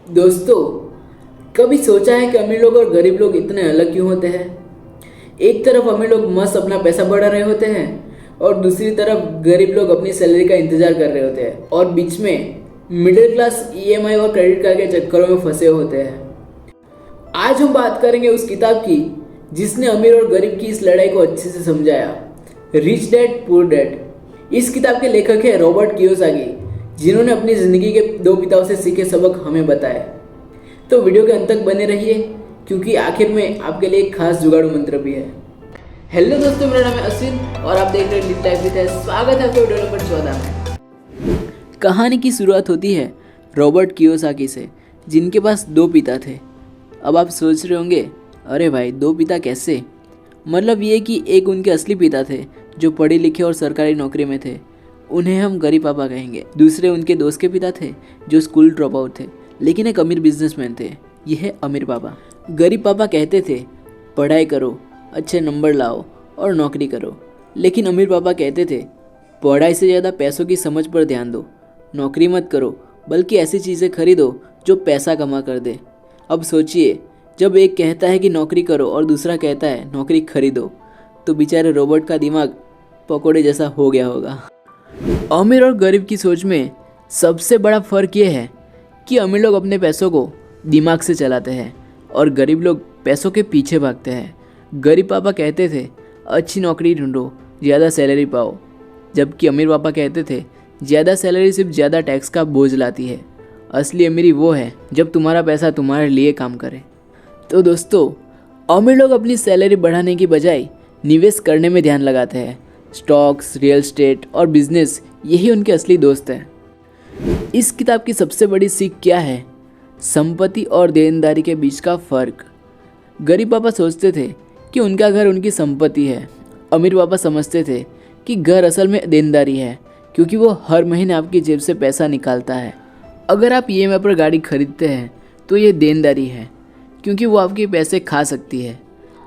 दोस्तों, कभी सोचा है कि अमीर लोग और गरीब लोग इतने अलग क्यों होते हैं? एक तरफ अमीर लोग मस्त अपना पैसा बढ़ा रहे होते हैं और दूसरी तरफ गरीब लोग अपनी सैलरी का इंतजार कर रहे होते हैं और बीच में मिडिल क्लास ईएमआई और क्रेडिट कार्ड के चक्करों में फंसे होते हैं। आज हम बात करेंगे उस किताब की जिसने अमीर और गरीब की इस लड़ाई को अच्छे से समझाया, रिच डैड पुअर डैड। इस किताब के लेखक है रॉबर्ट कियोसाकी, जिन्होंने अपनी ज़िंदगी के दो पिताओं से सीखे सबक हमें बताए। तो वीडियो के अंत तक बने रहिए क्योंकि आखिर में आपके लिए एक खास जुगाड़ू मंत्र भी है। हेलो दोस्तों, मेरा नाम है अश्विन और आप देख रहे हैं लिट लाइफ विद है। स्वागत है आपका वीडियो नंबर 14 में। कहानी की शुरुआत होती है रॉबर्ट कियोसाकी से, जिनके पास दो पिता थे। अब आप सोच रहे होंगे, अरे भाई दो पिता कैसे? मतलब ये कि एक उनके असली पिता थे जो पढ़े लिखे और सरकारी नौकरी में थे, उन्हें हम गरीब पापा कहेंगे। दूसरे उनके दोस्त के पिता थे जो स्कूल ड्रॉप आउट थे लेकिन एक अमीर बिजनेसमैन थे। यह है अमीर पापा। गरीब पापा कहते थे पढ़ाई करो, अच्छे नंबर लाओ और नौकरी करो, लेकिन अमीर पापा कहते थे पढ़ाई से ज़्यादा पैसों की समझ पर ध्यान दो, नौकरी मत करो बल्कि ऐसी चीज़ें खरीदो जो पैसा कमा कर दे। अब सोचिए, जब एक कहता है कि नौकरी करो और दूसरा कहता है नौकरी खरीदो, तो बेचारे रॉबर्ट का दिमाग पकोड़े जैसा हो गया होगा। अमीर और गरीब की सोच में सबसे बड़ा फ़र्क ये है कि अमीर लोग अपने पैसों को दिमाग से चलाते हैं और गरीब लोग पैसों के पीछे भागते हैं। गरीब पापा कहते थे अच्छी नौकरी ढूंढो, ज़्यादा सैलरी पाओ, जबकि अमीर पापा कहते थे ज़्यादा सैलरी सिर्फ ज़्यादा टैक्स का बोझ लाती है, असली अमीरी वो है जब तुम्हारा पैसा तुम्हारे लिए काम करे। तो दोस्तों, अमीर लोग अपनी सैलरी बढ़ाने की बजाय निवेश करने में ध्यान लगाते हैं। स्टॉक्स, रियल एस्टेट और बिजनेस, यही उनके असली दोस्त हैं। इस किताब की सबसे बड़ी सीख क्या है? संपत्ति और देनदारी के बीच का फ़र्क। गरीब पापा सोचते थे कि उनका घर उनकी संपत्ति है। अमीर पापा समझते थे कि घर असल में देनदारी है, क्योंकि वो हर महीने आपकी जेब से पैसा निकालता है। अगर आप ईएमआई पर गाड़ी खरीदते हैं तो ये देनदारी है, क्योंकि वो आपके पैसे खा सकती है।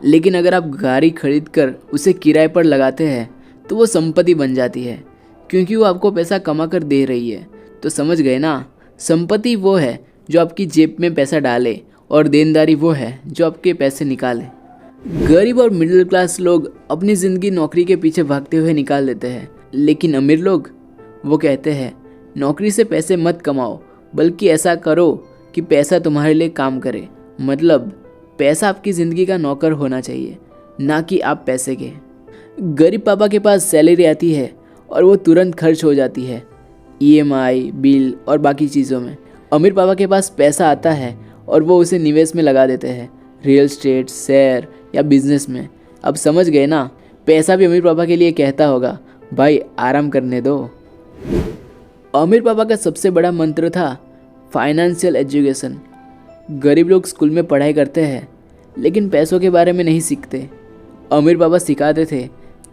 लेकिन अगर आप गाड़ी खरीद कर उसे किराए पर लगाते हैं तो वो संपत्ति बन जाती है, क्योंकि वो आपको पैसा कमा कर दे रही है। तो समझ गए ना, संपत्ति वो है जो आपकी जेब में पैसा डाले और देनदारी वो है जो आपके पैसे निकाले। गरीब और मिडिल क्लास लोग अपनी ज़िंदगी नौकरी के पीछे भागते हुए निकाल देते हैं, लेकिन अमीर लोग वो कहते हैं नौकरी से पैसे मत कमाओ बल्कि ऐसा करो कि पैसा तुम्हारे लिए काम करे। मतलब पैसा आपकी ज़िंदगी का नौकर होना चाहिए, ना कि आप पैसे के। गरीब पापा के पास सैलरी आती है और वो तुरंत खर्च हो जाती है ईएमआई, बिल और बाकी चीज़ों में। अमीर पापा के पास पैसा आता है और वो उसे निवेश में लगा देते हैं, रियल एस्टेट, शेयर या बिजनेस में। अब समझ गए ना, पैसा भी अमीर पापा के लिए कहता होगा भाई आराम करने दो। अमीर पापा का सबसे बड़ा मंत्र था फाइनेंशियल एजुकेशन। गरीब लोग स्कूल में पढ़ाई करते हैं लेकिन पैसों के बारे में नहीं सीखते। अमीर पापा सिखाते थे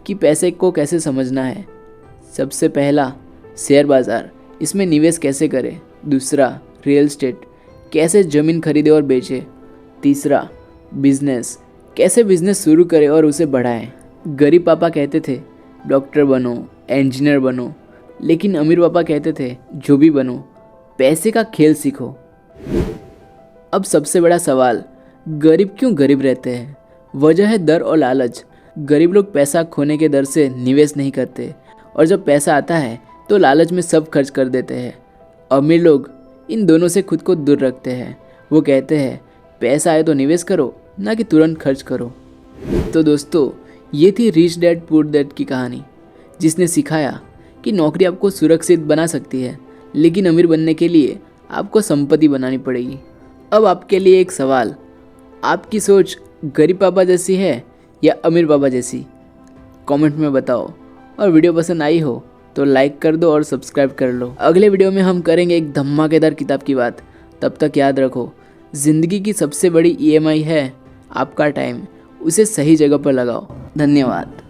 कि पैसे को कैसे समझना है। सबसे पहला शेयर बाज़ार, इसमें निवेश कैसे करें। दूसरा रियल एस्टेट, कैसे ज़मीन खरीदे और बेचे। तीसरा बिजनेस, कैसे बिजनेस शुरू करें और उसे बढ़ाएं। गरीब पापा कहते थे डॉक्टर बनो, इंजीनियर बनो, लेकिन अमीर पापा कहते थे जो भी बनो, पैसे का खेल सीखो। अब सबसे बड़ा सवाल, गरीब क्यों गरीब रहते हैं? वजह है डर और लालच। गरीब लोग पैसा खोने के डर से निवेश नहीं करते और जब पैसा आता है तो लालच में सब खर्च कर देते हैं। अमीर लोग इन दोनों से खुद को दूर रखते हैं। वो कहते हैं पैसा आए तो निवेश करो, ना कि तुरंत खर्च करो। तो दोस्तों, ये थी रिच डैड पुअर डैड की कहानी, जिसने सिखाया कि नौकरी आपको सुरक्षित बना सकती है, लेकिन अमीर बनने के लिए आपको संपत्ति बनानी पड़ेगी। अब आपके लिए एक सवाल, आपकी सोच गरीब पापा जैसी है या अमीर पापा जैसी? कमेंट में बताओ। और वीडियो पसंद आई हो तो लाइक कर दो और सब्सक्राइब कर लो। अगले वीडियो में हम करेंगे एक धमाकेदार किताब की बात। तब तक याद रखो, ज़िंदगी की सबसे बड़ी ईएमआई है आपका टाइम, उसे सही जगह पर लगाओ। धन्यवाद।